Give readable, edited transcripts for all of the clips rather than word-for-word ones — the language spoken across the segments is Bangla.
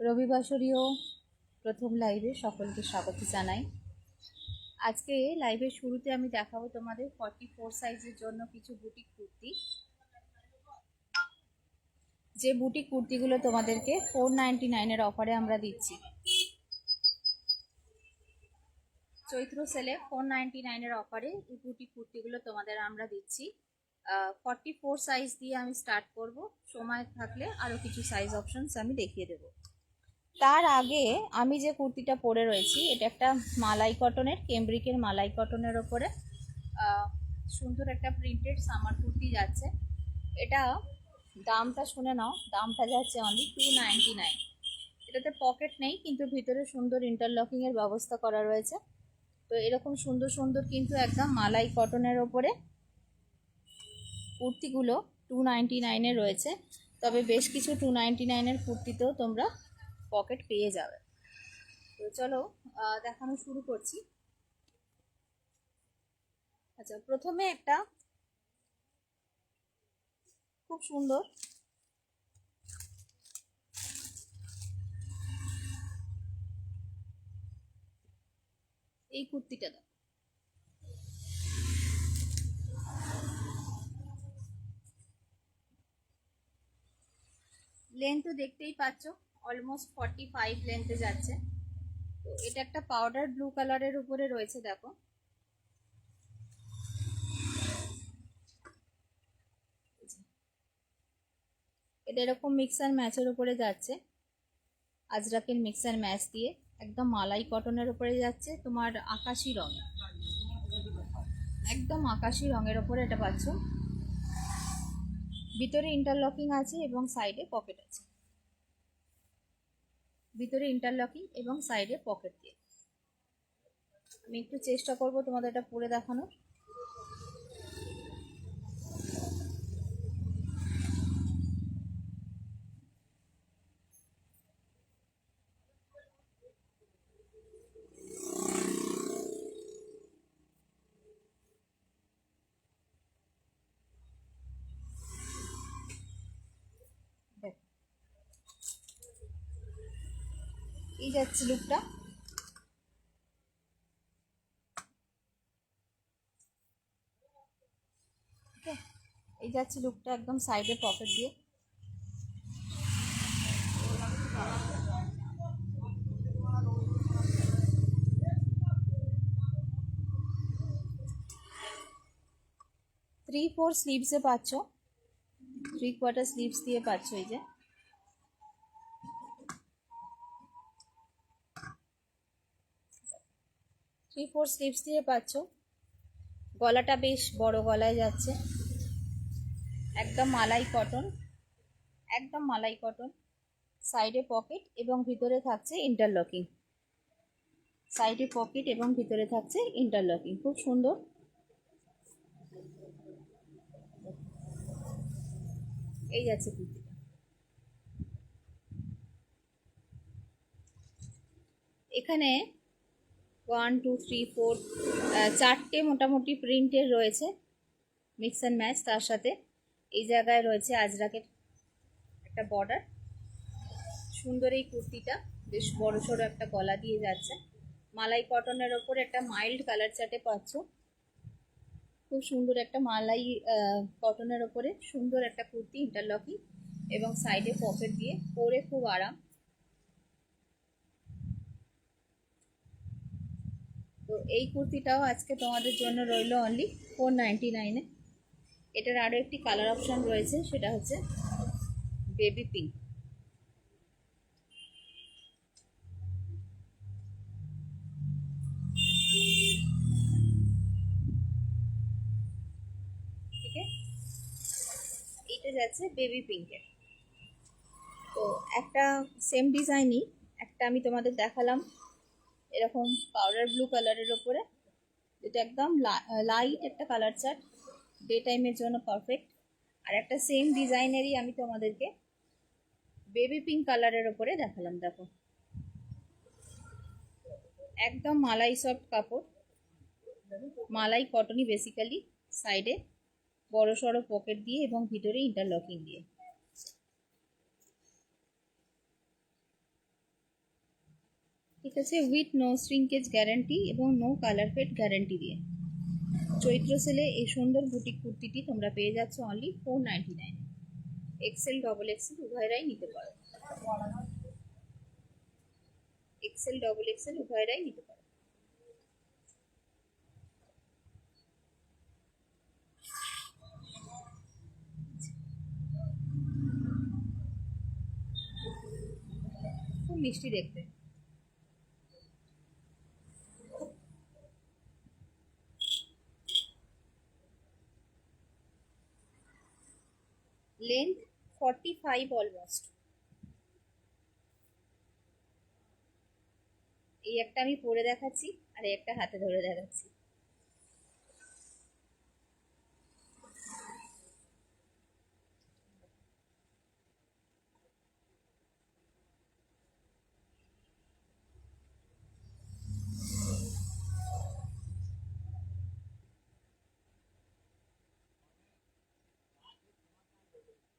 রবিবাসরীয় প্রথম লাইভে সকলকে স্বাগত জানাই। আজকে লাইভের শুরুতে আমি দেখাবো তোমাদের 44 সাইজের জন্য কিছু বুটিক কুর্তি, যে বুটিক কুর্তিগুলো তোমাদেরকে 499 অফারে আমরা দিচ্ছি। চৈত্র সেলে 499 অফারে এই বুটিক কুর্তিগুলো তোমাদের আমরা দিচ্ছি। 44 সাইজ দিয়ে আমি স্টার্ট করব, সময় থাকলে আরও কিছু সাইজ অপশনস আমি দেখিয়ে দেবো। তার আগে আমি যে কুর্তিটা পরে রয়েছি, এটা একটা মালাই কটনের, কেমব্রিকের মালাই কটনের ওপরে সুন্দর একটা প্রিন্টেড সামার কুর্তি যাচ্ছে। এটা দামটা শুনে নাও, দামটা যাচ্ছে অনলি 299। এটাতে পকেট নেই, কিন্তু ভিতরে সুন্দর ইন্টারলকিংয়ের ব্যবস্থা করা রয়েছে। তো এরকম সুন্দর সুন্দর কিন্তু একদম মালাই কটনের ওপরে কুর্তিগুলো 299 রয়েছে। তবে বেশ কিছু 299 কুর্তিতেও তোমরা পকেট পেয়ে যাবে। তো চলো দেখানো শুরু করছি। আচ্ছা, প্রথমে একটা খুব সুন্দর এই কুর্তিটা দাও। লেন্থ তো দেখতেই পাচ্ছ, অলমোস্ট 45 লেন্থে যাচ্ছে। তো এটা একটা পাউডার ব্লু কালারের উপরে রয়েছে, দেখো। এটা এরকম মিক্সার ম্যাচের উপরে যাচ্ছে, আজরাকের মিক্সার ম্যাচ দিয়ে একদম মালাই কটনের উপরে যাচ্ছে। তোমার আকাশি রং, একদম আকাশি রঙের উপরে এটা পাচ্ছ। ভিতরে ইন্টারলকিং আছে এবং সাইডে পকেট আছে। ভিতরে ইন্টারলকিং এবং সাইডে পকেট দিয়ে আমি একটু চেষ্টা করব তোমাদের এটা পরে দেখানোর। এই যাচ্ছে লুকটা। এই যাচ্ছে লুকটা একদম সাইডে পকেট দিয়ে। থ্রি ফোর স্লিভসে পাচ্ছ, 3/4 স্লিভস দিয়ে পাচ্ছ। এই যে থ্রি ফোর স্লিভস দিয়ে পাচ্ছ। গলাটা বেশ বড় গলায় যাচ্ছে, একদম মালাই কটন, একদম মালাই কটন। সাইডে পকেট এবং ভিতরে থাকছে ইন্টারলকিং। সাইডে পকেট এবং ভিতরে থাকছে ইন্টারলকিং, খুব সুন্দর। এই যাচ্ছে কুর্তিটা। এখানে 1 2 3 4 চারটে মোটামুটি প্রিন্টের রয়েছে মিক্স অ্যান্ড ম্যাচ। তার সাথে এই জায়গায় রয়েছে আজরাকের একটা বর্ডার। সুন্দর এই কুর্তিটা, বেশ বড় সড়ো একটা গলা দিয়ে যাচ্ছে। মালাই কটনের ওপর একটা মাইল্ড কালার চার্টে পাচ্ছ। খুব সুন্দর একটা মালাই কটনের ওপরে সুন্দর একটা কুর্তি, ইন্টারলকিং এবং সাইডে পকেট দিয়ে, পরে খুব আরাম। তো এই কুর্তিটাও আজকে তোমাদের জন্য রইল অনলি 499-এ। এটার আরও একটি কালার অপশন রয়েছে, সেটা হচ্ছে বেবি পিঙ্ক। ঠিক আছে, এইটা যাচ্ছে বেবি পিঙ্কের। তো একটা সেম ডিজাইনই একটা আমি তোমাদের দেখালাম এরকম পাউডার ব্লু কালারের ওপরে, যেটা একদম লাইট একটা কালার চার্ট, ডে টাইমের জন্য পারফেক্ট। আর একটা সেম ডিজাইনেরই আমি তোমাদেরকে বেবি পিঙ্ক কালারের ওপরে দেখালাম, দেখো। একদম মালাই সফট কাপড়, মালাই কটনই বেসিক্যালি। সাইডে বড় সড়ো পকেট দিয়ে এবং ভিতরে ইন্টারলকিং দিয়ে। ঠিক আছে, উইথ নো শ্রিঙ্কেজ গ্যারান্টি এবং নো কালার ফেড গ্যারান্টি দিয়ে চৈত্র সেলে এই সুন্দর বুটিক কুর্তিটি তোমরা পেয়ে যাচ্ছ অনলি 499। এক্সেল ডবল এক্সেল উভয়রাই নিতে পারো, এক্সেল ডবল এক্সেল উভয়রাই নিতে পারো। খুব মিষ্টি দেখতে। Length 45 almost. এই একটা আমি পরে দেখাচ্ছি আর এই একটা হাতে ধরে দেখাচ্ছি।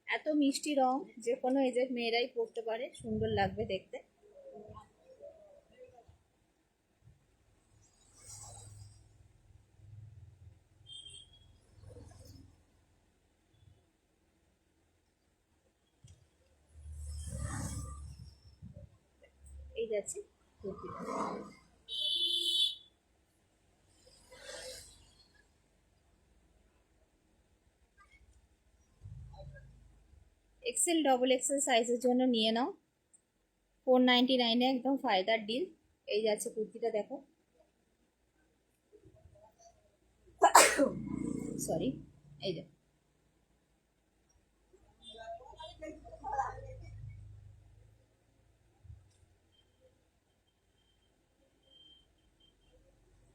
এত মিষ্টি রং, যে কোনো এজের মেয়েরাই পরতে পারে, সুন্দর লাগবে দেখতে। এই যাচ্ছে কুর্তিটা। এক্সেল ডবল এক্সেল সাইজের জন্য নিয়ে নাও 499-এ, একদম ফায়দার ডিল। এই যাচ্ছে কুর্তিটা, দেখো। সরি, এই যে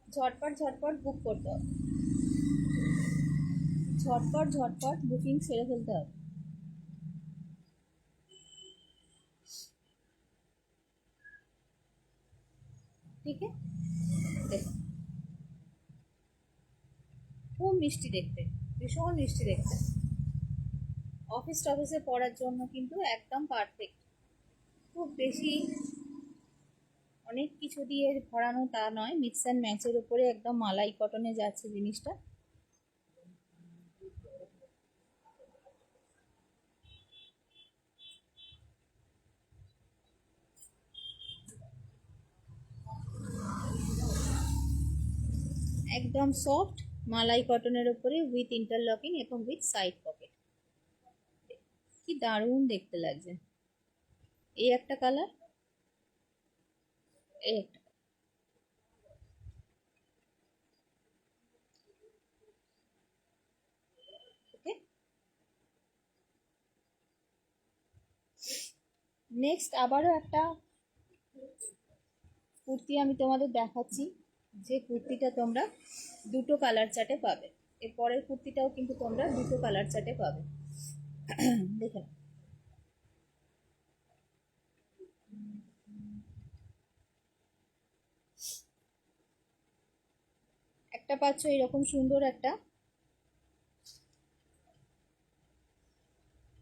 ঝটপট ঝটপট বুক করতে হবে, ঝটপট ঝটপট বুকিং সেরে ফেলতে হবে। ঠিক আছে, দেখো খুব মিষ্টি দেখতে, ভীষণ মিষ্টি দেখতে। অফিস টফিসে পড়ার জন্য কিন্তু একদম পারফেক্ট। খুব বেশি অনেক কিছু দিয়ে ভরানো তা নয়, মিক্স অ্যান্ড ম্যাচের উপরে একদম মালাই কটনে যাচ্ছে জিনিসটা। একদম সফট মালাই কটনের উপরে উইথ ইন্টারলকিং এবং উইথ সাইড পকেট। কি দারুণ দেখতে লাগছে। এই একটা কালার, এই একটা। ওকে, নেক্সট আবারও একটা কুর্তি আমি তোমাদের দেখাচ্ছি, যে কুর্তিটা তোমরা দুটো কালার চার্টে পাবে। এর পরের কুর্তিটাও কিন্তু তোমরা দুটো কালার চার্টে পাবে। দেখে নাও। একটা পাচ্ছ এরকম সুন্দর একটা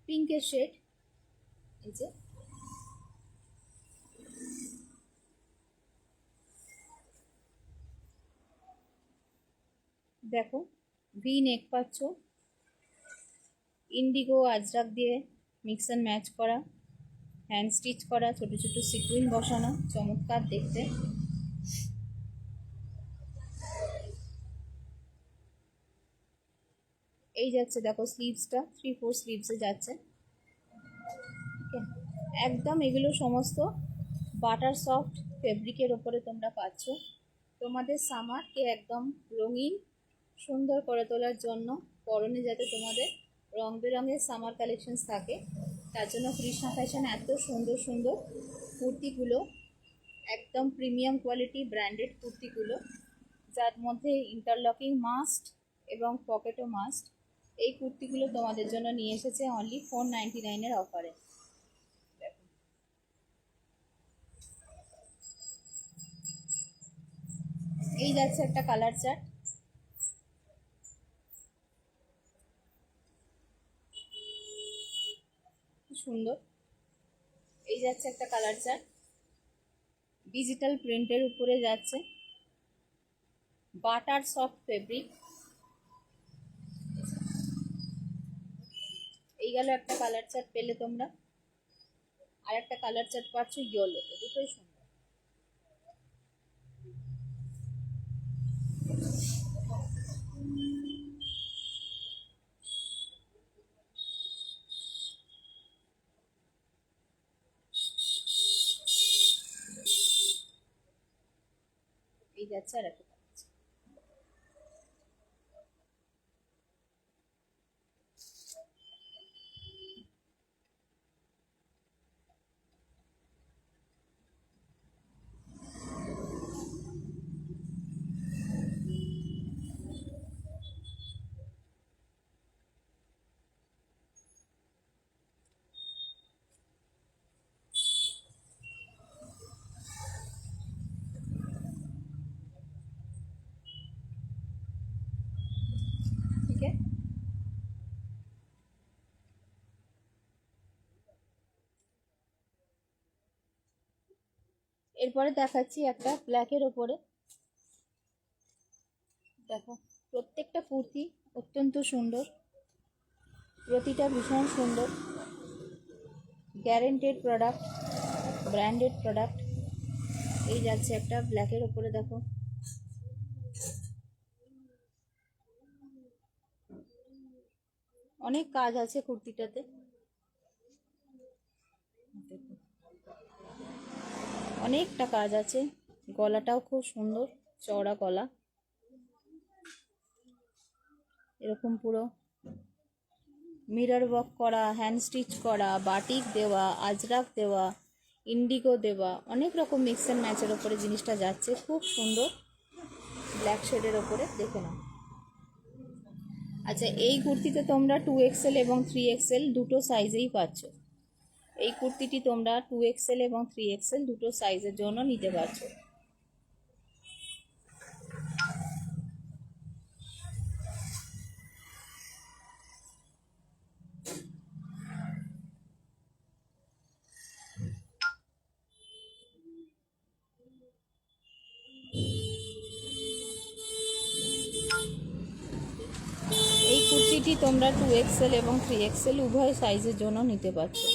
পিঙ্কের শেড, এই যে দেখো, ভি নেক পাচ্ছ, ইন্ডিগো আজরাক দিয়ে মিক্স অ্যান্ড ম্যাচ করা, হ্যান্ড স্টিচ করা, ছোট ছোট সিকুইন বসানো, চমৎকার দেখতে। এই যাচ্ছে দেখো স্লিভসটা 3/4 স্লিভসে যাচ্ছে। একদম এগুলো সমস্ত বাটার সফট ফেব্রিকের ওপরে তোমরা পাচ্ছ। তোমাদের সামারকে একদম রঙিন সুন্দর করে তোলার জন্য, পরনে যাতে তোমাদের রং বেরঙের সামার কালেকশনস থাকে, তার জন্য কৃষ্ণা ফ্যাশন এত সুন্দর সুন্দর কুর্তিগুলো, একদম প্রিমিয়াম কোয়ালিটি ব্র্যান্ডেড কুর্তিগুলো, যার মধ্যে ইন্টারলকিং মাস্ট এবং পকেটও মাস্ট, এই কুর্তিগুলো তোমাদের জন্য নিয়ে এসেছে অনলি 499-এর অফারে। এই যাচ্ছে একটা কালার চার্ট, সুন্দর। এই যাচ্ছে একটা কালার চার্ট, ডিজিটাল প্রিন্টের উপরে যাচ্ছে, বাটার সফট ফেব্রিক। এই গেল একটা কালার চার্ট পেলে তোমরা, আর একটা কালার চার্ট পাচ্ছ ইয়েলোতে, দুটোই সুন্দর। এই যাচ্ছে আর একটা। ঠিক আছে, এরপরে দেখাচ্ছি একটা ব্ল্যাকের ওপরে। দেখো প্রত্যেকটা কুর্তি অত্যন্ত সুন্দর, প্রতিটা ভীষণ সুন্দর, গ্যারেন্টেড প্রোডাক্ট, ব্র্যান্ডেড প্রোডাক্ট। এই যাচ্ছে একটা ব্ল্যাকের ওপরে, দেখো অনেক কাজ আছে কুর্তিটাতে, অনেকটা কাজ আছে। গলাটাও খুব সুন্দর, চওড়া গলা, এরকম পুরো মিরর ওয়ার্ক করা, হ্যান্ড স্টিচ করা, বাটিক দেওয়া, আজরাক দেওয়া, ইন্ডিগো দেওয়া, অনেক রকম মিক্স অ্যান্ড ম্যাচের ওপরে জিনিসটা যাচ্ছে, খুব সুন্দর ব্ল্যাক শেডের ওপরে, দেখে নাও। আচ্ছা, এই কুর্তিতে তোমরা 2XL এবং 3XL দুটো সাইজেই পাচ্ছ। এই কুর্তিটি তোমরা 2XL এবং 3XL দুটো সাইজের জন্য নিতে পারছো। এই কুর্তিটি তোমরা 2XL এবং 3XL উভয় সাইজের জন্য নিতে পারছো।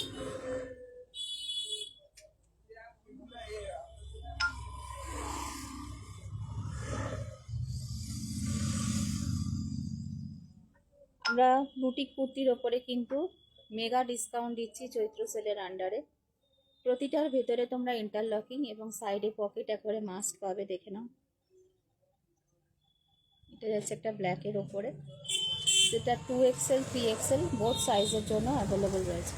আমরা বুটিক কুর্তির ওপরে কিন্তু মেগা ডিসকাউন্ট দিচ্ছি চৈত্র সেলের আন্ডারে। প্রতিটার ভেতরে তোমরা ইন্টারলকিং এবং সাইডে পকেট একবারে মাস্ট পাবে, দেখে নাও। এটা যাচ্ছে একটা ব্ল্যাকের ওপরে, যেটা 2XL 3XL বোথ সাইজের জন্য অ্যাভেলেবল রয়েছে।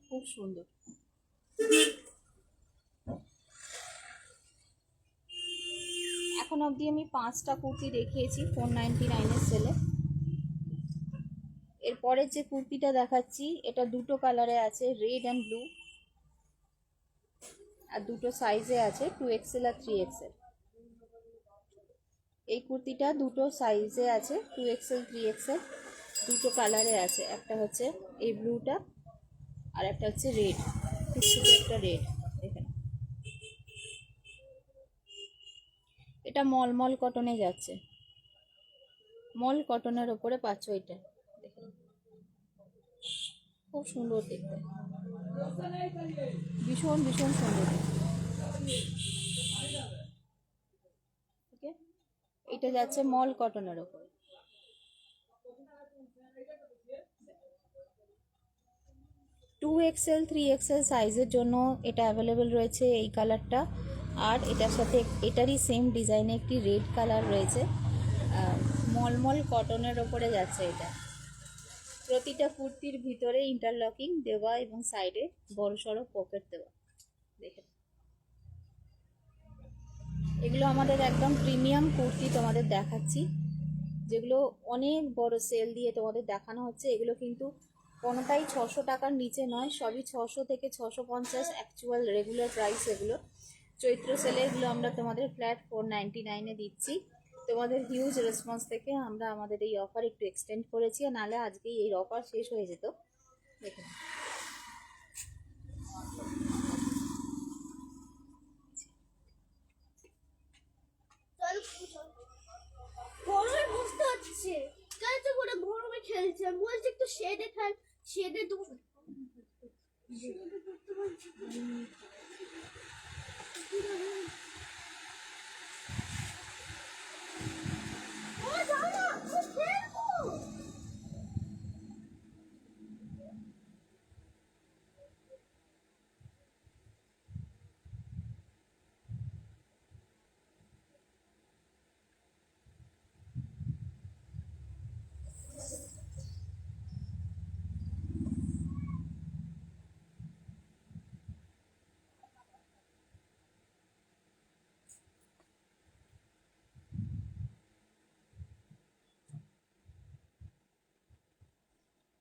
খুব সুন্দর। এখন অবধি আমি 5টা কুর্তি দেখিয়েছি 499-এর সেলে। এরপরে যে কুর্তিটা দেখাচ্ছি এটা দুটো কালারে আছে, রেড অ্যান্ড ব্লু, আর দুটো সাইজে আছে, 2XL আর 3XL। এই কুর্তিটা দুটো সাইজে আছে, 2XL 3XL দুটো কালারে আছে। একটা হচ্ছে এই ব্লুটা, আর একটা হচ্ছে রেড, একটা রেড। এখানে এটা মলমল কটনে যাচ্ছে, মল কটনের ওপরে পাচ্ছ এটা, দেখুন খুব সুন্দর দেখতে, ভীষণ ভীষণ সুন্দর দেখতে। ওকে, এটা যাচ্ছে মল কটনের ওপরে। টু এক্সেল 3XL সাইজের জন্য এটা অ্যাভেলেবেল রয়েছে এই কালারটা, আর এটার সাথে এটারই সেম ডিজাইনে একটি রেড কালার রয়েছে। মলমল কটনের ওপরে যাচ্ছে এটা। প্রতিটা কুর্তির ভিতরে ইন্টারলকিং দেওয়া এবং সাইডে বড়সড় পকেট দেওয়া, দেখে। এগুলো আমাদের একদম প্রিমিয়াম কুর্তি তোমাদের দেখাচ্ছি, যেগুলো অনেক বড় সেল দিয়ে তোমাদের দেখানো হচ্ছে। এগুলো কিন্তু কোনোটাই 600 টাকার নিচে নয়, সবই 600 থেকে 650 অ্যাকচুয়াল রেগুলার প্রাইস এগুলো। চৈত্র সেলে এগুলো আমরা তোমাদের ফ্ল্যাট 499-এ দিচ্ছি। তোমাদের হিউজ রেসপন্স থেকে আমরা আমাদের এই অফার একটু এক্সটেন্ড করেছি, নাহলে আজকেই এই অফার শেষ হয়ে যেত। দেখুন গরমে বুঝতে হচ্ছে কেন তো করে গরমে খেলছে, বলছি একটু শেডে খেল, শেডে তো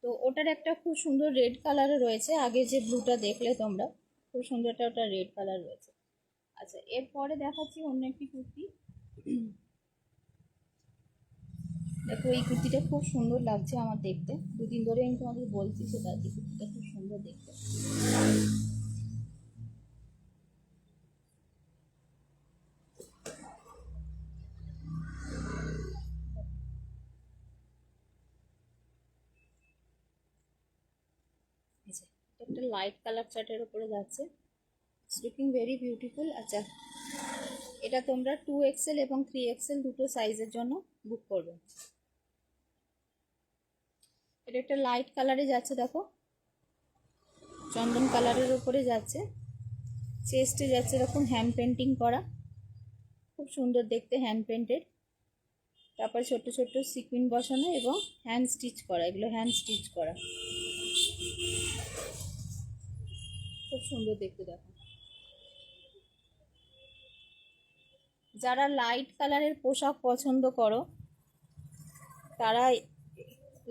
তো ওটার একটা খুব সুন্দর রেড কালারও রয়েছে, আগে যে ব্লুটা দেখলে তোমরা, খুব সুন্দর একটা ওটা রেড কালার রয়েছে। আচ্ছা, এরপরে দেখাচ্ছি অন্য একটি কুর্তি। দেখো এই কুর্তিটা খুব সুন্দর লাগছে আমার দেখতে, দুদিন ধরে আমি তোমাদের বলছি সেটা, এই কুর্তিটা খুব সুন্দর দেখতে। একটা লাইট কালার চার্টের উপরে যাচ্ছে, ইটস লুকিং ভেরি বিউটিফুল। আচ্ছা, এটা তোমরা 2XL এবং 3XL দুটো সাইজের জন্য বুক করবে। এটা একটা লাইট কালারে যাচ্ছে, দেখো চন্দন কালারের উপরে যাচ্ছে, চেস্টে যাচ্ছে এরকম হ্যান্ড পেন্টিং করা, খুব সুন্দর দেখতে হ্যান্ড পেন্টেড। তারপরে ছোট্ট ছোট্ট সিকুইন বসানো এবং হ্যান্ড স্টিচ করা, এগুলো হ্যান্ড স্টিচ করা, খুব সুন্দর দেখতে। দেখো যারা লাইট কালারের পোশাক পছন্দ করো তারা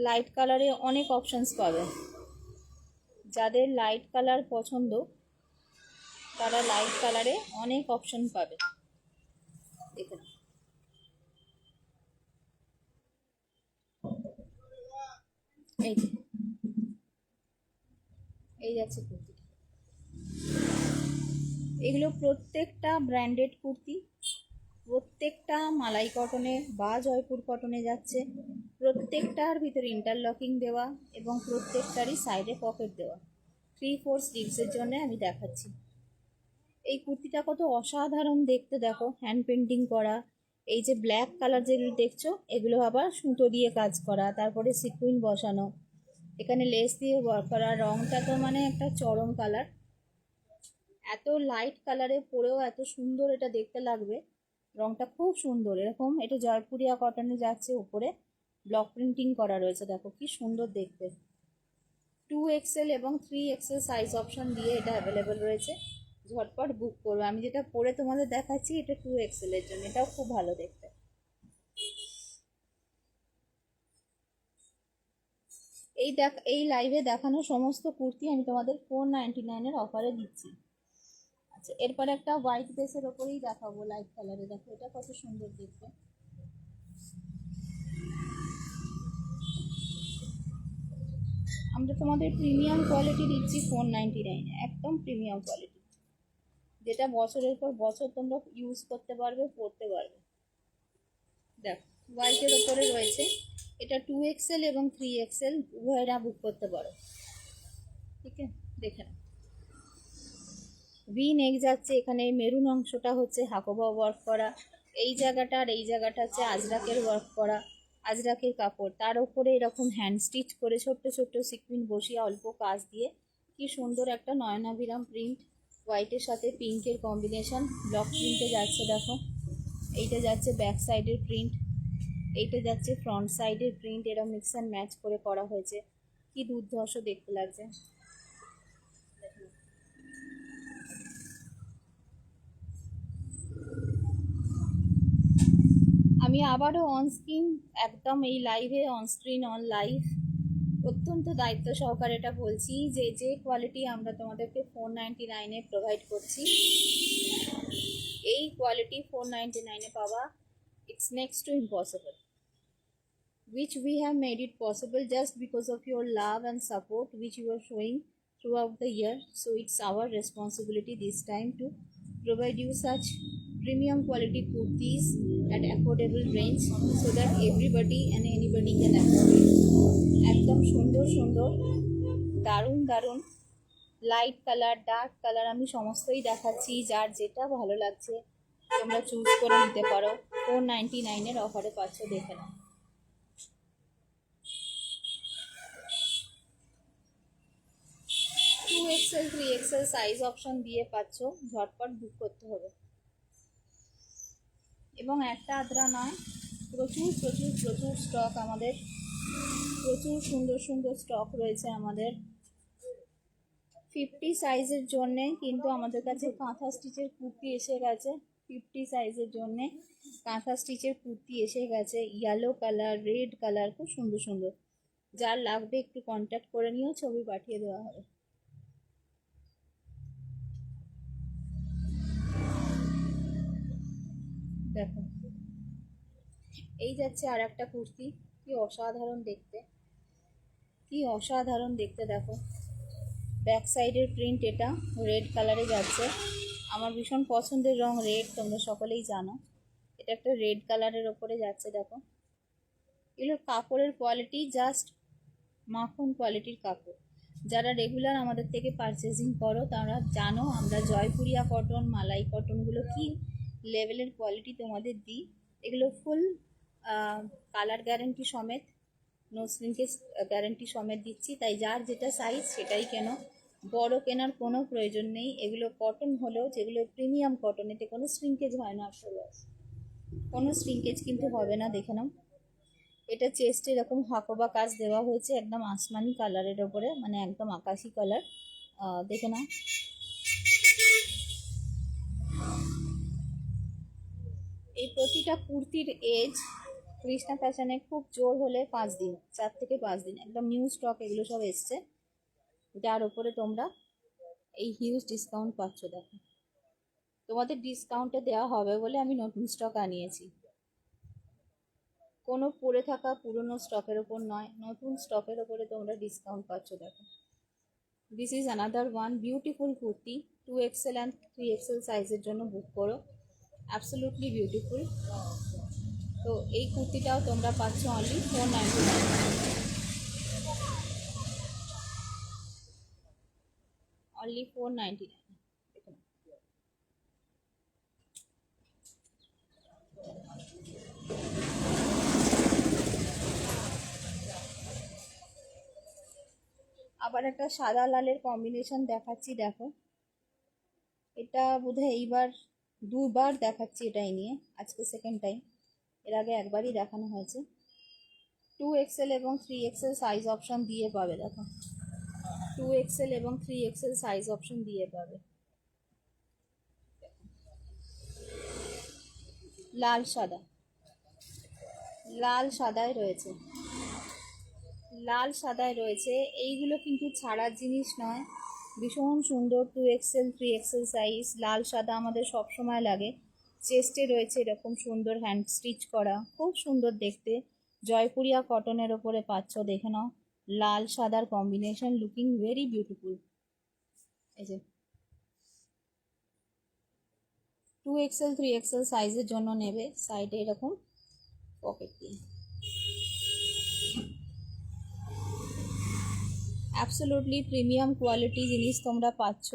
লাইট কালারে অনেক অপশনস পাবে। যাদের লাইট কালার পছন্দ তারা লাইট কালারে অনেক অপশন পাবে। দেখুন এই যে এই যাচ্ছে কুর্তি, এগুলো প্রত্যেকটা ব্র্যান্ডেড কুর্তি, প্রত্যেকটা মালাই কটনে বা জয়পুর কটনে যাচ্ছে, প্রত্যেকটার ভিতরে ইন্টারলকিং দেওয়া এবং প্রত্যেকটারই সাইডে পকেট দেওয়া। 3/4 স্লিভসের জন্য আমি দেখাচ্ছি। এই কুর্তিটা কত অসাধারণ দেখতে, দেখো হ্যান্ড পেন্টিং করা, এই যে ব্ল্যাক কালার যেগুলো দেখছো এগুলো আবার সুতো দিয়ে কাজ করা, তারপরে সিকুইন বসানো, এখানে লেস দিয়ে ওয়ার্ক করা, রংটা তো মানে একটা চরম কালার, এত লাইট কালারে পরেও এত সুন্দর এটা দেখতে লাগবে, রংটা খুব সুন্দর। এরকম এটা জয়পুরিয়া কটনে যাচ্ছে, উপরে ব্লক প্রিন্টিং করা রয়েছে, দেখো কি সুন্দর দেখতে। 2XL এবং 3XL সাইজ অপশন দিয়ে এটা অ্যাভেলেবেল রয়েছে, ঝটপট বুক করবে। আমি যেটা পরে তোমাদের দেখাচ্ছি এটা 2XL এর জন্য, এটাও খুব ভালো দেখতে। এই লাইভে দেখানো সমস্ত কুর্তি আমি তোমাদের 499-এর অফারে দিচ্ছি। আচ্ছা, এরপরে একটা হোয়াইট বেসের ওপরেই দেখাবো লাইট কালারে, দেখো এটা কত সুন্দর দেখতে। আমরা তোমাদের প্রিমিয়াম কোয়ালিটি দিচ্ছি 499, একদম প্রিমিয়াম কোয়ালিটি, যেটা বছরের পর বছর তোমরা ইউজ করতে পারবে, পরতে পারবে। দেখো হোয়াইটের ওপরে রয়েছে, এটা 2XL এবং 3XL উভয়রা বুক করতে পারো। ঠিক আছে, দেখে নাও ভি নেক যাচ্ছে, এখানে মেরুন অংশটা হচ্ছে হাকোবা ওয়ার্ক করা, এই জায়গাটা আর এই জায়গাটা হচ্ছে আজরাকের ওয়ার্ক করা, আজরাকের কাপড়, তার উপরে এরকম হ্যান্ড স্টিচ করে ছোট্ট ছোট্ট সিকুইন বসিয়ে অল্প কাজ দিয়ে কি সুন্দর একটা নয়নাভিরাম প্রিন্ট, হোয়াইটের সাথে পিঙ্কের কম্বিনেশন, ব্লক প্রিন্টে যাচ্ছে। দেখো এইটা যাচ্ছে ব্যাক সাইডের প্রিন্ট, এইটা যাচ্ছে ফ্রন্ট সাইডের প্রিন্ট, এরা মিক্স অ্যান্ড ম্যাচ করে করা হয়েছে, কি দুর্ধর্ষ দেখতে লাগছে। আমি আবারও অন স্ক্রিন একদম এই লাইভে অন স্ক্রিন অন লাইভ অত্যন্ত দায়িত্ব সহকারে এটা বলছি যে যে কোয়ালিটি আমরা তোমাদেরকে 499-এ প্রোভাইড করছি, এই কোয়ালিটি 499-এ পাওয়া it's next to impossible, which we have made it possible just because of your love and support which you are showing throughout the year. So it's our responsibility this time to provide you such premium quality kurtis at affordable range so that everybody and anybody can afford it. একদম সুন্দর সুন্দর দারুণ দারুণ লাইট কালার, ডার্ক কালার আমি সমস্তই দেখাচ্ছি, যার যেটা ভালো লাগছে তোমরা চুজ করে নিতে পারো। 499-এর অফারে পাচ্ছ, দেখে নাও। 2XL 3XL সাইজ অপশন দিয়ে পাচ্ছ, ঝটপট বুক করতে হবে। এবং একটা আদ্রা নয়, প্রচুর প্রচুর প্রচুর স্টক আমাদের, প্রচুর সুন্দর সুন্দর স্টক রয়েছে আমাদের। 50 সাইজের জন্যে কিন্তু আমাদের কাছে কাঁথা স্টিচের কুর্তি এসে গেছে। 50 সাইজের জন্যে কাঁথা স্টিচের কুর্তি এসে গেছে, ইয়েলো কালার, রেড কালার, খুব সুন্দর সুন্দর। যার লাগবে একটু কন্ট্যাক্ট করে নিও, ছবি পাঠিয়ে দেওয়া হবে। দেখো, এই যাচ্ছে আর একটা কুর্তি, কি অসাধারণ দেখতে, কি অসাধারণ দেখতে। দেখো ব্যাক সাইডের প্রিন্ট, এটা রেড কালারে যাচ্ছে। আমার ভীষণ পছন্দের রং রেড, তোমরা সকলেই জানো। এটা একটা রেড কালারের ওপরে যাচ্ছে। দেখো এগুলোর কাপড়ের কোয়ালিটি জাস্ট মাখন কোয়ালিটির কাপড়। যারা রেগুলার আমাদের থেকে পারচেজিং করো তারা জানো আমরা জয়পুরিয়া কটন, মালাই কটনগুলো কি লেভেলের কোয়ালিটি তোমাদের দিই। এগুলো ফুল কালার গ্যারেন্টি সমেত, নো শ্রিঙ্কেজ গ্যারেন্টি সমেত দিচ্ছি। তাই যার যেটা সাইজ সেটাই কেন, বড় কেনার কোনো প্রয়োজন নেই। এগুলো কটন হলেও, যেগুলো প্রিমিয়াম কটন, এতে কোনো শ্রিঙ্কেজ হয় না, কোনো শ্রিঙ্কেজ কিন্তু হবে না। দেখে নাও, এটা চেস্টে এরকম হাকোবা কাজ দেওয়া হয়েছে, একদম আসমানি কালারের ওপরে, মানে একদম আকাশি কালার। দেখে নাও, এই প্রতিটা কুর্তির এজ কৃষ্ণা ফ্যাশনে খুব জোর হলে 5 দিন, 4 থেকে 5 দিন, একদম নিউ স্টক এগুলো সব এসছে, যার ওপরে তোমরা এই হিউজ ডিসকাউন্ট পাচ্ছ। দেখো তোমাদের ডিসকাউন্টে দেওয়া হবে বলে আমি নতুন স্টক আনিয়েছি, কোনো পড়ে থাকা পুরনো স্টকের ওপর নয়, নতুন স্টকের ওপরে তোমরা ডিসকাউন্ট পাচ্ছ। দেখো this is another one beautiful kurti, 2XL and 3XL সাইজের জন্য বুক করো, অ্যাবসলিউটলি বিউটিফুল। তো এই কুর্তিটাও তোমরা পাচ্ছ অনলি 499, অনলি 499। আবার একটা সাদা লালের কম্বিনেশন দেখাচ্ছি। দেখো এটা বোধহয় এইবার 2বার দেখাচ্ছি এটাই নিয়ে, আজকে সেকেন্ড টাইম, এর আগে একবারই দেখানো হয়েছে। 2XL এবং 3XL সাইজ অপশন দিয়ে পাবে। দেখো 2XL এবং 3XL সাইজ অপশন দিয়ে পাবে। লাল সাদা, লাল সাদায় রয়েছে, লাল সাদায় রয়েছে। এইগুলো কিন্তু ছাড়ার জিনিস নয়, ভীষণ সুন্দর। 2XL 3XL সাইজ, লাল সাদা আমাদের সব সময় লাগে। চেস্টে রয়েছে এরকম সুন্দর হ্যান্ড স্টিচ করা, খুব সুন্দর দেখতে। জয়পুরিয়া কটনের ওপরে পাচ্ছ, দেখে নাও, লাল সাদার কম্বিনেশন, লুকিং ভেরি বিউটিফুল। এই যে 2XL 3XL সাইজের জন্য নেবে, সাইডে এরকম পকেট দিয়ে। অ্যাবসোলুটলি প্রিমিয়াম কোয়ালিটি জিনিস তোমরা পাচ্ছ।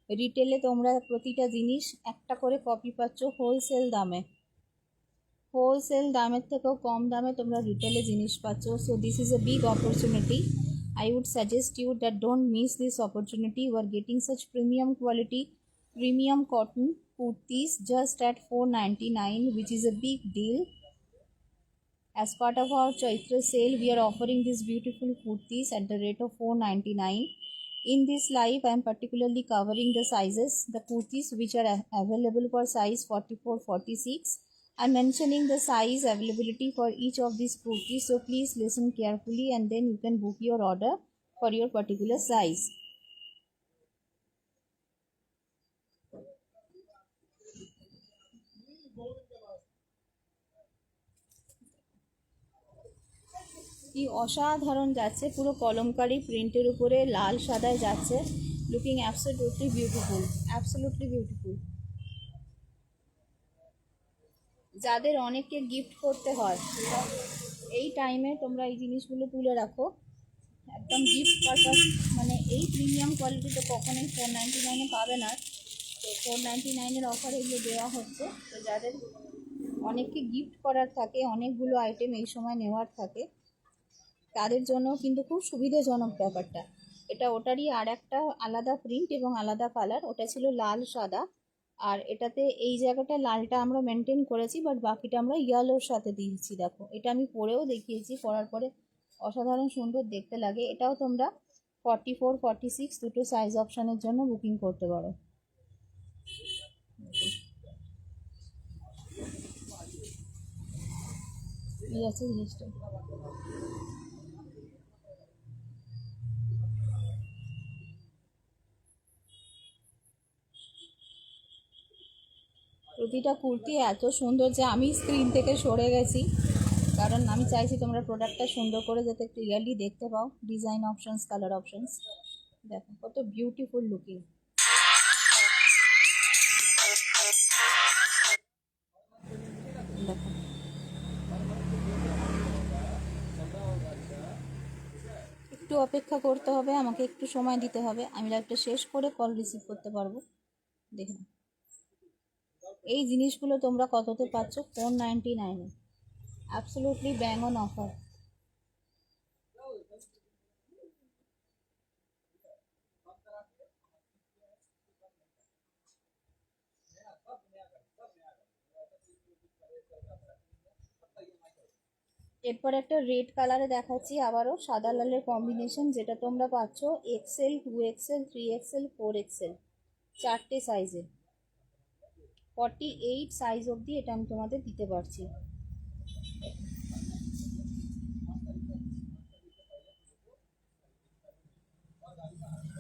রিটেলে তোমরা প্রতিটা জিনিস একটা করে কপি পাচ্ছ হোলসেল দামে, হোলসেল দামের থেকেও কম দামে তোমরা রিটেলে জিনিস পাচ্ছ। So this is a big opportunity. I would suggest you that don't miss this opportunity. You are getting such premium quality, premium cotton kurtis just at 499, which is a big deal. As part of our Chaitra sale, we are offering these beautiful kurtis at the rate of 499. In this live, I am particularly covering the sizes, the kurtis which are available for size 44, 46. I'm mentioning the size availability for each of these kurtis, so please listen carefully and then you can book your order for your particular size. কি অসাধারণ যাচ্ছে, পুরো কলমকারি প্রিন্টের উপরে লাল সাদায় যাচ্ছে, looking absolutely beautiful, absolutely beautiful. যাদের অনেককে গিফট করতে হয় এই টাইমে তোমরা এই জিনিসগুলো তুলে রাখো, একদম গিফট পারপাস। মানে এই প্রিমিয়াম কোয়ালিটি তো কখনোই 499-এ পাবে না, তো 499-এর অফারে এগুলো দেওয়া হচ্ছে। তো যাদের অনেককে গিফট করার থাকে, অনেকগুলো আইটেম এই সময় নেওয়ার থাকে, তাদের জন্য কিন্তু খুব সুবিধাজনক ব্যাপারটা। এটা ওটারই আর একটা আলাদা প্রিন্ট এবং আলাদা কালার, ওটা ছিল লাল সাদা, আর এটাতে এই জায়গাটা লালটা আমরা মেনটেন করেছি, বাট বাকিটা আমরা ইয়েলোর সাথে দিয়েছি। দেখো, এটা আমি পরেও দেখিয়েছি, পরার পরে অসাধারণ সুন্দর দেখতে লাগে। এটাও তোমরা 44, 46 দুটো সাইজ অপশানের জন্য বুকিং করতে পারো। এই আছে জিনিসটা। প্রতিটা কুর্তি এত সুন্দর যে আমি স্ক্রিন থেকে সরে গেছি, কারণ আমি চাইছি তোমরা প্রোডাক্টটা সুন্দর করে যাতে ক্লিয়ারলি দেখতে পাও। ডিজাইন অপশনস, কালার অপশনস, দেখো কত বিউটিফুল লুকিং। দেখো, একটু অপেক্ষা করতে হবে, আমাকে একটু সময় দিতে হবে, আমি লাইভটা শেষ করে কল রিসিভ করতে পারবো। দেখুন এই জিনিসগুলো তোমরা কততে পাচ্ছ? 499-এ, অ্যাবসলিউটলি ব্যাং অন অফার। এরপর একটা রেড কালারে দেখাচ্ছি, আবারও সাদা লালের কম্বিনেশন, যেটা তোমরা পাচ্ছ এক্সেল, 2XL, 3XL, 4XL, চারটে সাইজে। 48 সাইজ অবধি এটা আমি তোমাদের দিতে পারছি।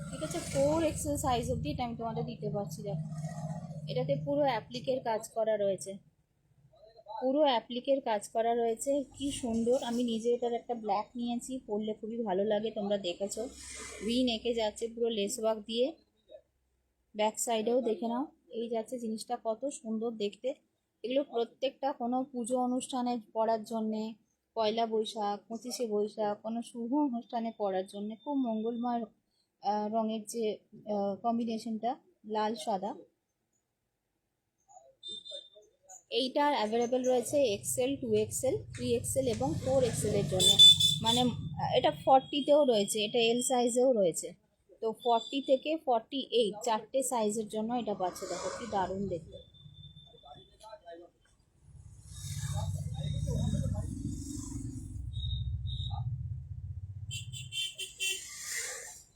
ঠিক আছে, 4XL সাইজ অবধি এটা আমি তোমাদের দিতে পারছি। দেখো, এটাতে পুরো অ্যাপ্লিকের কাজ করা রয়েছে, পুরো অ্যাপ্লিকের কাজ করা রয়েছে, কি সুন্দর। আমি নিজে এটার একটা ব্ল্যাক নিয়েছি, পরলে খুবই ভালো লাগে, তোমরা দেখেছো। ভি নেকে যাচ্ছে পুরো লেস ওয়ার্ক দিয়ে, ব্যাক সাইডেও দেখে নাও, এই যাচ্ছে জিনিসটা কত সুন্দর দেখতে। এগুলো প্রত্যেকটা কোনো পুজো অনুষ্ঠানে পরার জন্যে, পয়লা বৈশাখ, 25শে বৈশাখ, কোনো শুভ অনুষ্ঠানে পরার জন্যে খুব মঙ্গলময় রঙের যে কম্বিনেশনটা লাল সাদা, এইটার অ্যাভেলেবেল রয়েছে এক্সেল, 2XL, 3XL এবং 4XL এর জন্য। মানে এটা 40-তেও রয়েছে, এটা এল সাইজেও রয়েছে। তো 40 থেকে 48 চারটে সাইজের জন্য এটা পাচ্ছে। দেখো কি দারুণ দেখতে,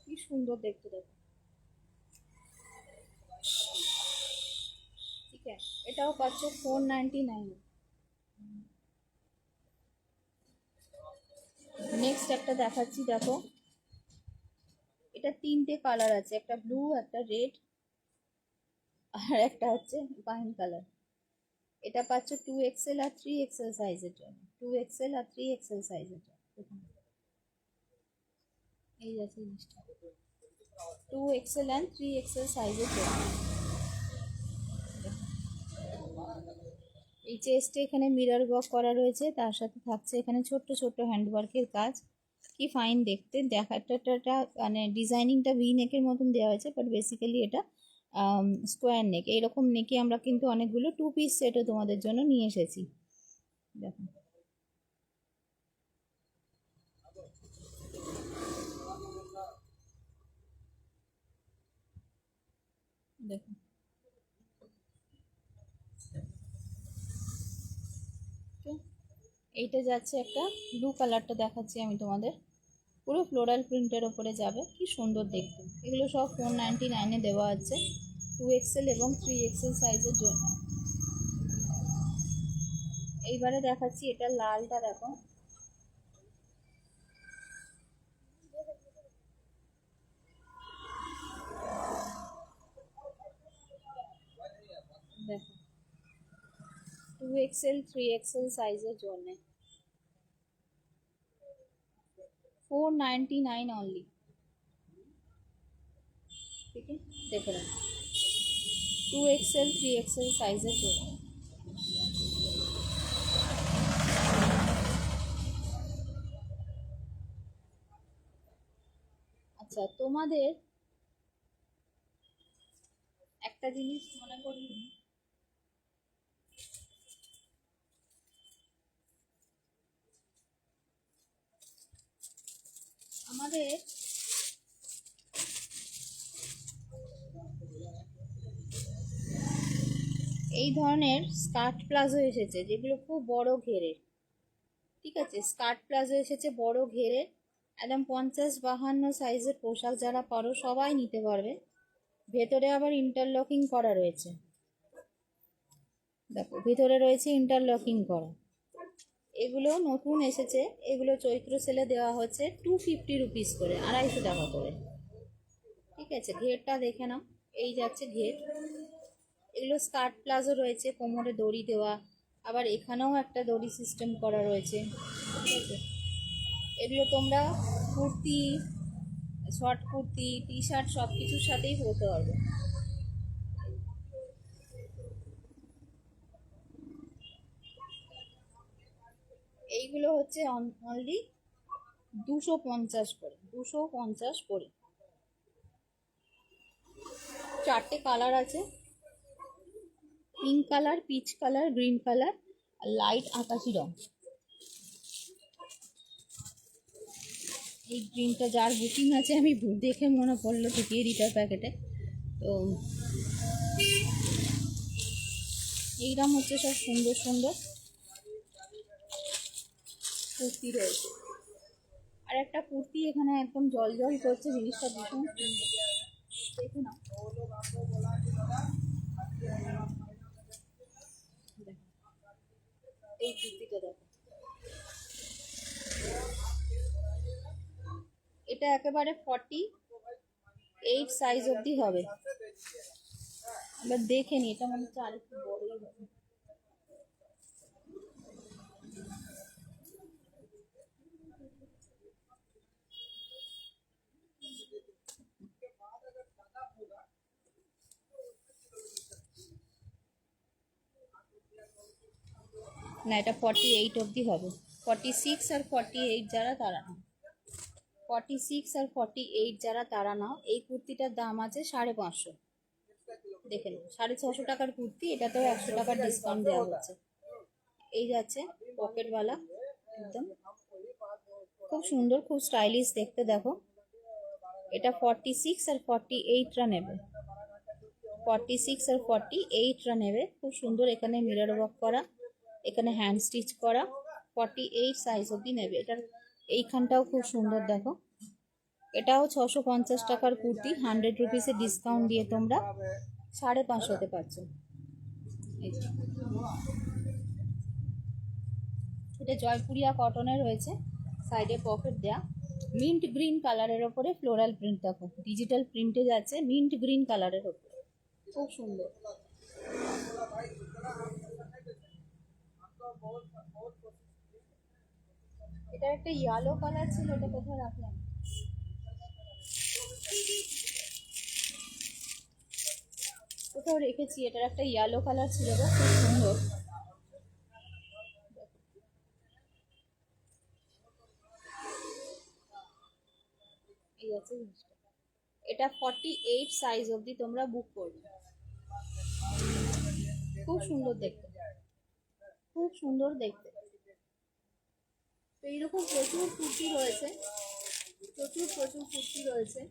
কি সুন্দর দেখতে। দেখো, ঠিক আছে, এটাও পাচ্ছ 499। নেক্সট একটা দেখাচ্ছি, দেখো এটা তিনটে কালার আছে, একটা ব্লু, একটা রেড, আর একটা হচ্ছে পাইন কালার। এটা পাচ্ছ 2XL আর 3XL সাইজের জন্য, 2XL আর 3XL সাইজের জন্য। এই আছে জিনিসটা, 2XL অ্যান্ড 3XL সাইজের জন্য। এই চেস্টে এখানে মিরর ওয়ার্ক করা রয়েছে, তার সাথে থাকছে এখানে ছোট্ট ছোট্ট হ্যান্ডওয়ার্কের কাজ, কি ফাইন দেখতে। দেখাটা মানে ডিজাইনিংটা ভি নেকের মতন দেওয়া হয়েছে, বাট বেসিক্যালি এটা স্কোয়ার নেক। এইরকম নেকে আমরা কিন্তু অনেকগুলো 2 পিস সেটও তোমাদের জন্য নিয়ে এসেছি। দেখো, দেখো এইটা যাচ্ছে একটা ব্লু কালারটা দেখাচ্ছি আমি তোমাদের, পুরো ফ্লোরাল প্রিন্টের ওপরে যাবে, কি সুন্দর দেখতে। এগুলো সব 499-এ দেওয়া আছে 2XL এবং 3XL সাইজের জন্য। এইবারে দেখাচ্ছি এটা লালটা দেখো, দেখো 2XL 3XL সাইজের জন্য 499 অনলি। ঠিক আছে, দেখে নাও 2XL 3XL সাইজের জন্য। আচ্ছা, তোমাদের একটা জিনিস মনে করি, আমাদের এই ধরনের স্কার্ট প্লাজো এসেছে যেগুলো খুব বড় ঘেরের। ঠিক আছে, স্কার্ট প্লাজো এসেছে বড় ঘেরের, একদম 50-52 সাইজের পোশাক যারা পারো সবাই নিতে পারবে। ভেতরে আবার ইন্টারলকিং করা রয়েছে, দেখো ভেতরে রয়েছে ইন্টারলকিং করা। এগুলো নতুন এসেছে, এগুলো চৈত্র সেলে দেওয়া হচ্ছে 250 রুপিস করে, 250 টাকা করে। ঠিক আছে, ঘেরটা দেখে নাও, এই যাচ্ছে ঘের। এগুলো স্কার্ট প্লাজো রয়েছে, কোমরে দড়ি দেওয়া, আবার এখানেও একটা দড়ি সিস্টেম করা রয়েছে। ঠিক আছে, এগুলো তোমরা kurti, short kurti, T shirt সব কিছুর সাথেই পরতে পারবে। এইগুলো হচ্ছে অনলি 250 করে, 250 করে। 4টে কালার আছে, pink colour, peach colour, green colour আর লাইট আকাশি রং। এই গ্রিনটা যার বুকিং আছে আমি দেখে মনে পড়লো ঢুকিয়ে দিতে প্যাকেটে। তো এইরকম হচ্ছে সব সুন্দর সুন্দর কুর্তি রয়েছে। আর একটা কুর্তি এখানে একদম জল জল করছে, জিনিসটা ভীষণ সুন্দর, দেখে নাও। দেখো, এই কুর্তিটা দেখো, এটা একেবারে 48 সাইজ অবধি হবে। এবার দেখে নি, এটা মনে হচ্ছে আরেকটু বড়ই হবে। না, এটা 48 অবধি হবে। 46 আর 48 যারা তারা নাও, 46 আর 48 যারা তারা নাও। এই কুর্তিটার দাম আছে 550। দেখে নাও, 650 টাকার কুর্তি, এটাতেও 100 টাকার ডিসকাউন্ট দেওয়া হচ্ছে। এই যাচ্ছে পকেটওয়ালা, একদম খুব সুন্দর, খুব স্টাইলিশ দেখতে। দেখো, এটা 46 আর 48রা নেবে, 46 আর 48রা নেবে। খুব সুন্দর, এখানে মিরর ওয়ার্ক করা, এখানে হ্যান্ড স্টিচ করা, 48 সাইজ অবধি নেবে। এটার এইখানটাও খুব সুন্দর, দেখো এটাও 650 টাকার কুর্তি, 100 রুপিসের ডিসকাউন্ট দিয়ে তোমরা 550তে পাচ্ছ। এটা জয়পুরিয়া কটনের রয়েছে, সাইডে পকেট দেয়া, মিন্ট গ্রিন কালারের ওপরে ফ্লোরাল প্রিন্ট। দেখো ডিজিটাল প্রিন্টে যাচ্ছে, মিন্ট গ্রিন কালারের ওপরে, খুব সুন্দর। এটা একটা ইয়েলো কালার ছিল, এটা কোথায় রাখলাম, কোথাও রেখেছি। এটার একটা ইয়েলো কালার ছিল, খুব সুন্দর। এই আছে জিনিসটা, এটা 48 সাইজ অবধি তোমরা বুক করবে। খুব সুন্দর দেখতে, খুব সুন্দর দেখতে। তো এইরকম প্রচুর কুর্তি রয়েছে, প্রচুর প্রচুর কুর্তি রয়েছে।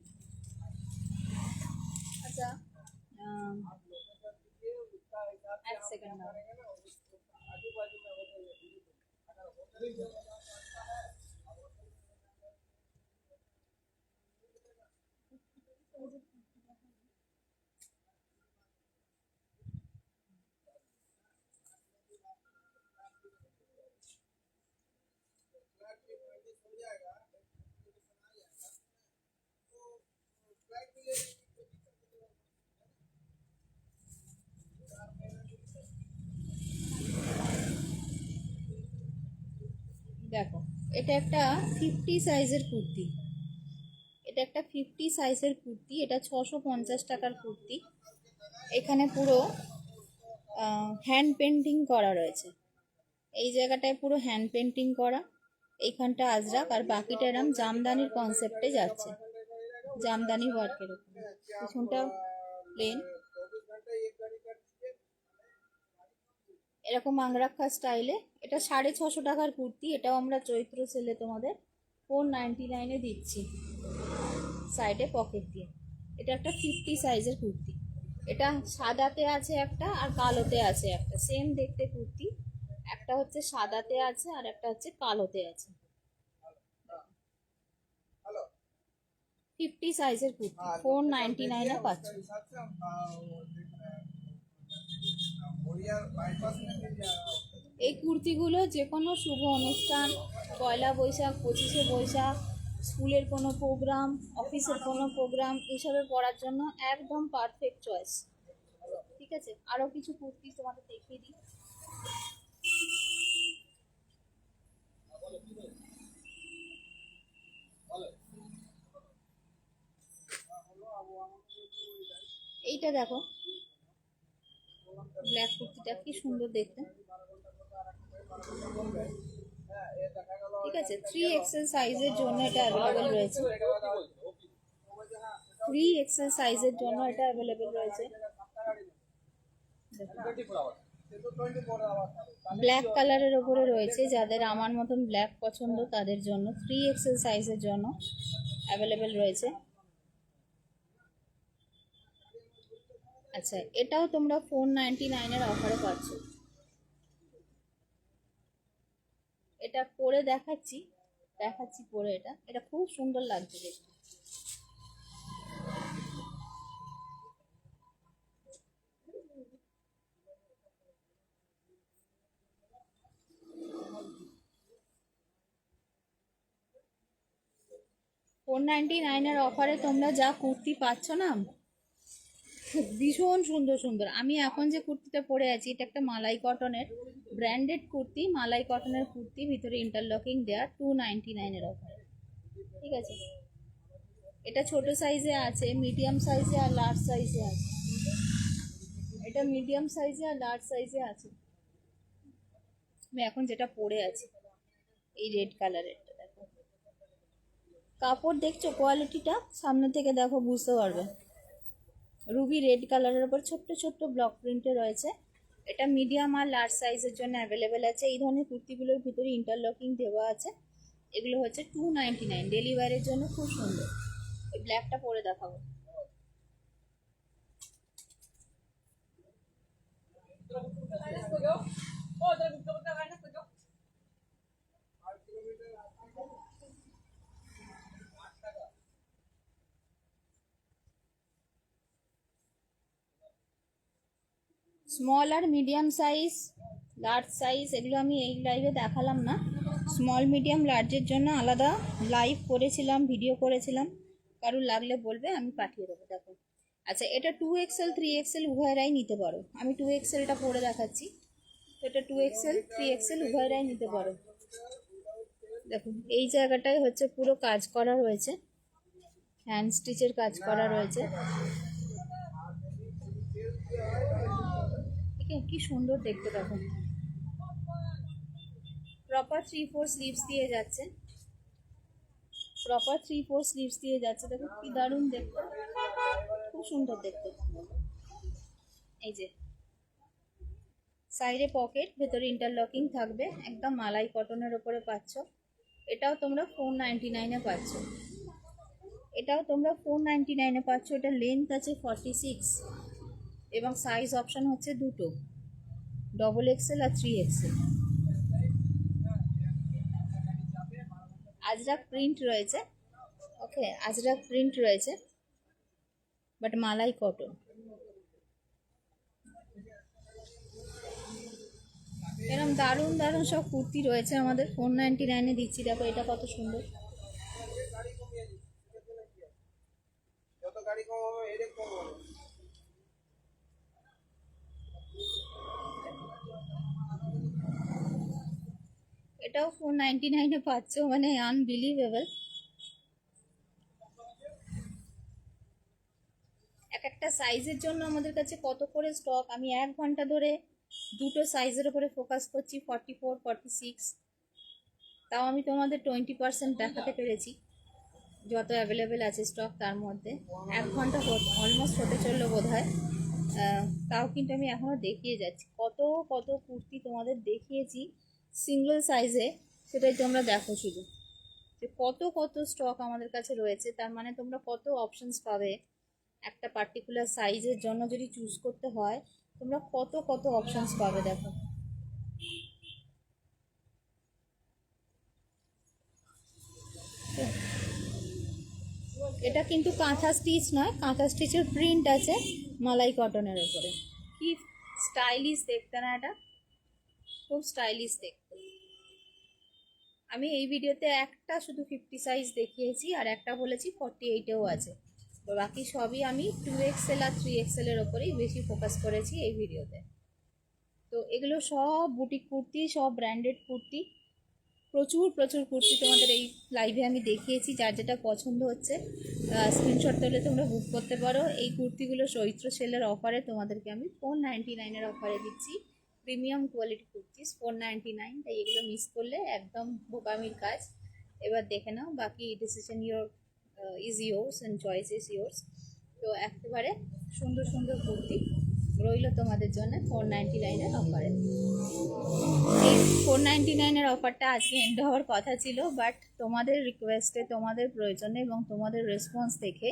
আচ্ছা, এক সেকেন্ড দাও। দেখো, এটা একটা 50 সাইজের কুর্তি। এটা একটা 50 সাইজের কুর্তি, এটা 650 টাকার কুর্তি। এখানে পুরো হ্যান্ড পেন্টিং করা রয়েছে। এই জায়গাটায় পুরো হ্যান্ড পেন্টিং করা, এইখানটা আজরাক, আর বাকিটা এরম জামদানির কনসেপ্টে যাচ্ছে, জামদানি ওয়ার্কের উপরে। পিছনটা প্লেন, এরকম আংরাক্ষা স্টাইলে। এটা 650 টাকার কুর্তি। এটাও আমরা চৈত্র সেলে তোমাদের 499-এ দিচ্ছি, সাইডে পকেট দিয়ে। এটা একটা 50 সাইজের কুর্তি। এটা সাদাতে আছে একটা আর কালোতে আছে একটা, সেম দেখতে কুর্তি। একটা হচ্ছে সাদাতে আছে আর একটা হচ্ছে কালোতে আছে। 50 সাইজের কুর্তি 499-এ পাচ্ছ। এই কুর্তিগুলো যে কোনো শুভ অনুষ্ঠান, পয়লা বৈশাখ, 25শে বৈশাখ, স্কুলের কোনো প্রোগ্রাম, অফিসের কোনো প্রোগ্রাম, এসবে পরার জন্য একদম পারফেক্ট চয়েস। ঠিক আছে, আরও কিছু কুর্তি তোমাদের দেখিয়ে দিই। এইটা দেখো, ব্ল্যাক কুর্তিটা কি সুন্দর দেখতে। ঠিক আছে, 3XL সাইজের জন্য এটা অ্যাভেলেবেল রয়েছে। 3XL সাইজের জন্য এটা অ্যাভেলেবেল রয়েছে। ব্ল্যাক কালারের ওপরে রয়েছে, যাদের আমার মতন ব্ল্যাক পছন্দ তাদের জন্য 3XL সাইজের জন্য অ্যাভেলেবেল রয়েছে। আচ্ছা, এটাও তোমরা 499-এর অফারে পাচ্ছ। এটা পরে দেখাচ্ছি পরে। এটা খুব সুন্দর লাগছে দেখতে। $499-এর অফারে তোমরা যা কুর্তি পাচ্ছ না, ভীষণ সুন্দর সুন্দর। আমি এখন যে কুর্তিটা পরে আছি, এটা একটা মালাই কটনের ব্র্যান্ডেড কুর্তি, মালাই কটনের কুর্তি, ভিতরে ইন্টারলকিং দেওয়া, 299-এর অফারে। ঠিক আছে, এটা ছোট সাইজে আছে, মিডিয়াম সাইজে আর লার্জ সাইজে আছে। এটা মিডিয়াম সাইজে আর লার্জ সাইজে আছে। আমি এখন যেটা পরে আছি, এই রেড কালারেরটা দেখো। কাপড় দেখছো কোয়ালিটিটা, সামনে থেকে দেখো বুঝতে পারবে। রুবি রেড কালারের উপর ছোট্ট ছোট্ট ব্লক প্রিন্টে রয়েছে। এটা মিডিয়াম আর লার্জ সাইজের জন্য অ্যাভেলেবেল আছে। এই ধরনের কুর্তিগুলোর ভিতরে ইন্টারলকিং দেওয়া আছে। এগুলো হচ্ছে 299, ডেলি ওয়্যারের জন্য খুব সুন্দর। এই ব্ল্যাকটা পরে দেখাবো। স্মল আর মিডিয়াম সাইজ, লার্জ সাইজ, এগুলো আমি এই লাইভে দেখালাম না। স্মল মিডিয়াম লার্জের জন্য আলাদা লাইভ করেছিলাম, ভিডিও করেছিলাম। কারোর লাগলে বলবে, আমি পাঠিয়ে দেবো। দেখো, আচ্ছা, এটা 2XL 3XL উভয়রাই নিতে পারো। আমি 2XLটা পরে দেখাচ্ছি। এটা 2XL 3XL উভয়রাই নিতে পারো। দেখো, এই জায়গাটায় হচ্ছে পুরো কাজ করা রয়েছে, হ্যান্ড স্টিচের কাজ করা রয়েছে। কি সুন্দর দেখতে। দেখো, প্রপার 3/4 স্লিভস দিয়ে যাচ্ছে, প্রপার 3/4 স্লিভস দিয়ে যাচ্ছে। দেখো কি দারুণ দেখতে, খুব সুন্দর দেখতে। এই যে সাইডে পকেট, ভেতরে ইন্টারলকিং থাকবে, একদম মালাই কটনের ওপরে পাচ্ছ। এটাও তোমরা 499-এ পাচ্ছ। এটাও তোমরা 499-এ পাচ্ছ। এটা লেন্থ আছে 46 এবং সাইজ অপশন হচ্ছে দুটো, XXL আর 3XL। আজরাক প্রিন্ট রয়েছে, ওকে, আজরাক প্রিন্ট রয়েছে, বাট মালাই কটন। এরকম দারুণ দারুণ সব কুর্তি রয়েছে আমাদের, 499-এ দিচ্ছি। দেখো এটা কত সুন্দর। এটাও 499-এ পাচ্ছ, মানে আনবিলিভেবল। এক একটা সাইজের জন্য আমাদের কাছে কত করে স্টক। আমি 1 ঘন্টা ধরে দুটো সাইজের উপরে ফোকাস করছি, 44, 46। তাও আমি তোমাদের 20% দেখাতে পেরেছি যত অ্যাভেলেবেল আছে স্টক তার মধ্যে। 1 ঘন্টা অলমোস্ট হতে চললো বোধ হয়। তাও কিন্তু আমি এখনও দেখিয়ে যাচ্ছি কত কত কুর্তি তোমাদের দেখিয়েছি সিঙ্গেল সাইজে। সেটাই তোমরা দেখো শুধু যে কত কত স্টক আমাদের কাছে রয়েছে। তার মানে তোমরা কত অপশনস পাবে একটা পার্টিকুলার সাইজের জন্য। যদি চুজ করতে হয় তোমরা কত কত অপশনস পাবে দেখো। এটা কিন্তু কাঁথা স্টিচ নয়, কাঁথা স্টিচের প্রিন্ট আছে মালাই কটনের উপরে। কি স্টাইলিশ দেখতে না এটা, খুব স্টাইলিশ দেখতে। আমি এই ভিডিওতে একটা শুধু 50 সাইজ দেখিয়েছি, আর একটা বলেছি 48-এও আছে। তো বাকি সবই আমি 2XL আর 3XL এর ওপরেই বেশি ফোকাস করেছি এই ভিডিওতে। তো এগুলো সব বুটিক কুর্তি, সব ব্র্যান্ডেড কুর্তি। প্রচুর প্রচুর কুর্তি তোমাদের এই লাইভে আমি দেখিয়েছি। যার যেটা পছন্দ হচ্ছে স্ক্রিনশট তুলে তোমরা বুক করতে পারো। এই কুর্তিগুলো চৈত্র সেলের অফারে তোমাদেরকে আমি 499-এর অফারে দিচ্ছি। প্রিমিয়াম কোয়ালিটি কুর্তিস 499, তাই এগুলো মিস করলে একদম বোকামির কাজ। এবার দেখে নাও, বাকি decision is yours and choice is yours. তো একেবারে সুন্দর সুন্দর কুর্তি রইল তোমাদের জন্য 499-এর অফারে। এই 499-এর অফারটা আজকে এন্ড হওয়ার কথা ছিল, বাট তোমাদের রিকোয়েস্টে, তোমাদের প্রয়োজনে এবং তোমাদের রেসপন্স দেখে,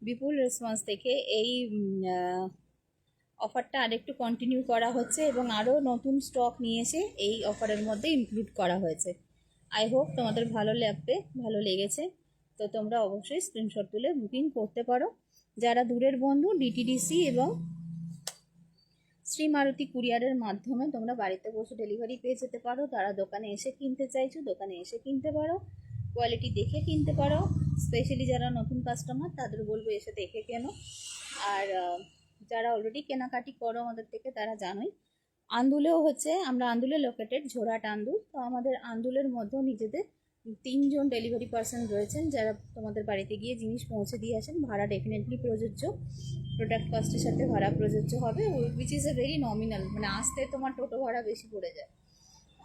বিপুল রেসপন্স দেখে এই অফারটা আরেকটু কন্টিনিউ করা হচ্ছে এবং আরও নতুন স্টক নিয়ে এসে এই অফারের মধ্যে ইনক্লুড করা হয়েছে। আই হোপ তোমাদের ভালো লাগবে, ভালো লেগেছে। তো তোমরা অবশ্যই স্ক্রিনশট তুলে বুকিং করতে পারো। যারা দূরের বন্ধু, ডিটিডিসি এবং শ্রী মারুতি কুরিয়ারের মাধ্যমে তোমরা বাড়িতে বসে ডেলিভারি পেয়ে যেতে পারো। তারা দোকানে এসে কিনতে চাইছো, দোকানে এসে কিনতে পারো, কোয়ালিটি দেখে কিনতে পারো। স্পেশালি যারা নতুন কাস্টমার তাদের বলবো এসে দেখে কেনো। আর যারা অলরেডি কেনাকাটি করো আমাদের থেকে তারা জানোই। আন্দুলেও হচ্ছে, আমরা আন্দুলে লোকেটেড, ঝোড়াট আন্দুল। তো আমাদের আন্দুলের মধ্যেও নিজেদের 3 জন ডেলিভারি পার্সন রয়েছেন যারা তোমাদের বাড়িতে গিয়ে জিনিস পৌঁছে দিয়ে আসেন। ভাড়া ডেফিনেটলি প্রযোজ্য, প্রোডাক্ট কস্টের সাথে ভাড়া প্রযোজ্য হবে, which is a very nominal. মানে আসতে তোমার টোটো ভাড়া বেশি পড়ে যায়।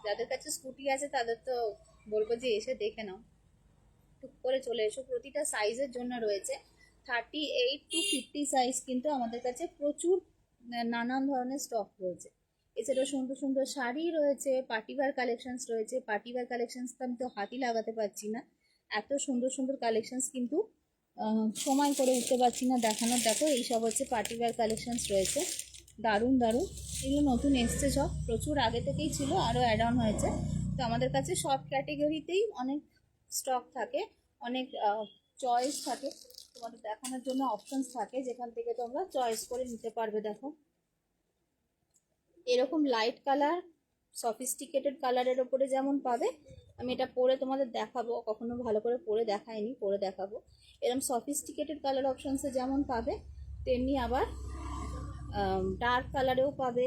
যাদের কাছে স্কুটি আছে তাদের তো বলবো যে এসে দেখে নাও, টুক করে চলে এসো। প্রতিটা সাইজের জন্য রয়েছে 38 to 50 সাইজ, কিন্তু আমাদের কাছে প্রচুর নানান ধরনের স্টক রয়েছে। এছাড়াও সুন্দর সুন্দর শাড়ি রয়েছে, পার্টিওয়্যার কালেকশনস রয়েছে। পার্টিওয়্যার কালেকশনস তো আমি তো হাতই লাগাতে পারছি না, এত সুন্দর সুন্দর কালেকশনস, কিন্তু সময় করে উঠতে পারছি না দেখানোর। দেখো এইসব হচ্ছে পার্টিওয়্যার কালেকশনস রয়েছে, দারুণ দারুণ। এগুলো নতুন এসছে, সব প্রচুর আগে থেকেই ছিল, আরও অ্যাড অন হয়েছে। তো আমাদের কাছে সব ক্যাটেগরিতেই অনেক স্টক থাকে, অনেক চয়েস থাকে, তোমাদের দেখানোর জন্য অপশনস থাকে যেখান থেকে তোমরা চয়েস করে নিতে পারবে। দেখো এরকম লাইট কালার, সফিস্টিকেটেড কালারের ওপরে যেমন পাবে, আমি এটা পরে তোমাদের দেখাবো, কখনো ভালো করে পরে দেখাইনি, পরে দেখাবো। এরকম সফিস্টিকেটেড কালার অপশনসে যেমন পাবে, তেমনি আবার ডার্ক কালারেও পাবে।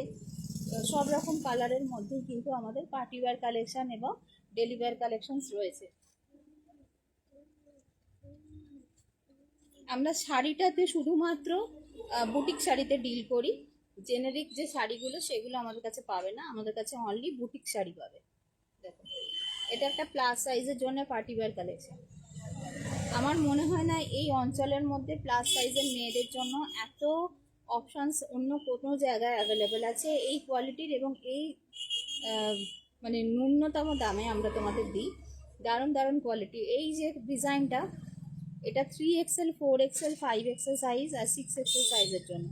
সব রকম কালারের মধ্যেই কিন্তু আমাদের পার্টিওয়্যার কালেকশন এবং ডেলি ওয়্যার কালেকশনস রয়েছে। আমরা শাড়িটাতে শুধুমাত্র বুটিক শাড়িতে ডিল করি। জেনেরিক যে শাড়িগুলো সেগুলো আমাদের কাছে পাবে না, আমাদের কাছে অনলি বুটিক শাড়ি পাবে। দেখো এটা একটা প্লাস সাইজের জন্য পার্টিওয়্যার কালেকশন। আমার মনে হয় না এই অঞ্চলের মধ্যে প্লাস সাইজের মেয়েদের জন্য এত অপশানস অন্য কোনো জায়গায় অ্যাভেলেবেল আছে এই কোয়ালিটির এবং এই মানে ন্যূনতম দামে আমরা তোমাদের দিই। দারুণ দারুণ কোয়ালিটি। এই যে ডিজাইনটা, এটা 3XL, 4XL, 5XL সাইজ আর 6XL সাইজের জন্য।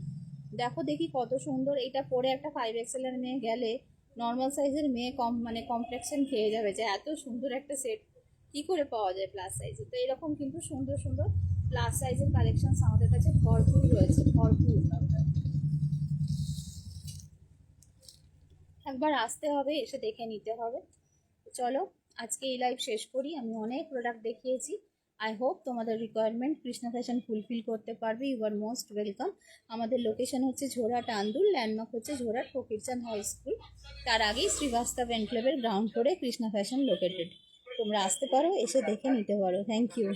দেখো দেখি কত সুন্দর। এটা পরে একটা 5XL এর মেয়ে গেলে নর্মাল সাইজের মেয়ে মানে কমপ্লেক্সন খেয়ে যাবে যে এত সুন্দর একটা সেট কি করে পাওয়া যায় প্লাস সাইজে। তো এরকম কিন্তু সুন্দর সুন্দর প্লাস সাইজের কালেকশনস আমাদের কাছে ভরপুর রয়েছে, ভরপুর। একবার আসতে হবে, এসে দেখে নিতে হবে। চলো আজকে এই লাইভ শেষ করি। আমি অনেক প্রোডাক্ট দেখিয়েছি, আই হোপ তোমাদের রিকোয়ারমেন্ট কৃষ্ণা ফ্যাশন ফুলফিল করতে পারবে। You are most welcome. আমাদের লোকেশন হচ্ছে ঝোড়াট আন্দুল, ল্যান্ডমার্ক হচ্ছে ঝোড়াট ফকিরচাঁদ হাই স্কুল, তার আগেই শ্রীবাস্তব এনক্লেভের গ্রাউন্ড ফ্লোরে কৃষ্ণা ফ্যাশন লোকেটেড। তোমরা আসতে পারো, এসে দেখে নিতে পারো। Thank you.